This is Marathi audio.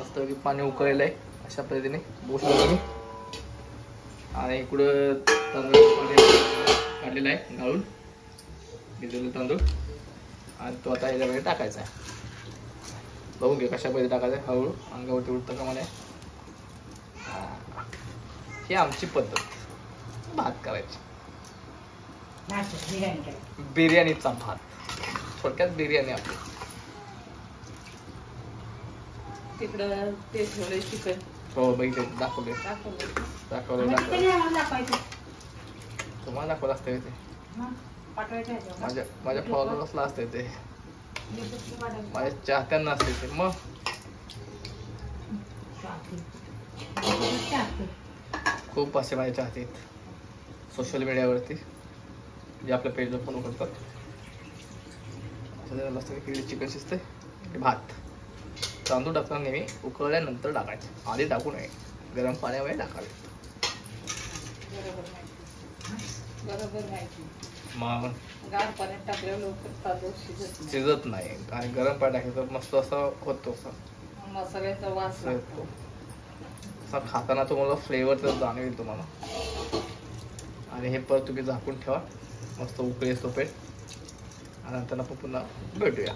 मस्त पाणी उकळलेलं आहे अशा पद्धतीने बघू शकता तुम्ही. आणि इकडं तांदूळ पाणी काढलेलं आहे गाळून भिजवलेलं तांदूळ आणि तो आता याच्यामध्ये टाकायचा आहे. बघून घे कशा पद्धतीने टाकायचं आहे. हळूहळू अंगावरती उडतं का मला. ही आमची पद्धत भात करायची. बिर्याणीचा भात थोडक्यात बिर्याणी आपली. तिकडं ते ठेवले चिकन. हो बघितले दाखवले तुम्हाला दाखवत असते ते माझ्या फॉलोअर्सला असला असते ते माझ्या चाहत्यांना असते ते. मग खूप असे माझे चाहते आहेत सोशल मीडियावरती जे आपल्या पेजवर फॉलो करतात. असं चिकन शिजते. भात तांदूळ टाकताना नेहमी उकळल्यानंतर टाकायचं, आधी टाकू नये. गरम पाण्यामध्ये टाकावे. मग गार पाण्यात टाकल्यावर लवकर तांदूळ शिजत नाही आणि गरम पाणी टाकलं तर मस्त असं होतो. मसाल्याचा वास येतो असा खाताना तुम्हाला फ्लेवर तर जाणवेल तुम्हाला. आणि हे परत तुम्ही झाकून ठेवा मस्त उकळी तोपेल आणि नंतर आपण पुन्हा भेटूया.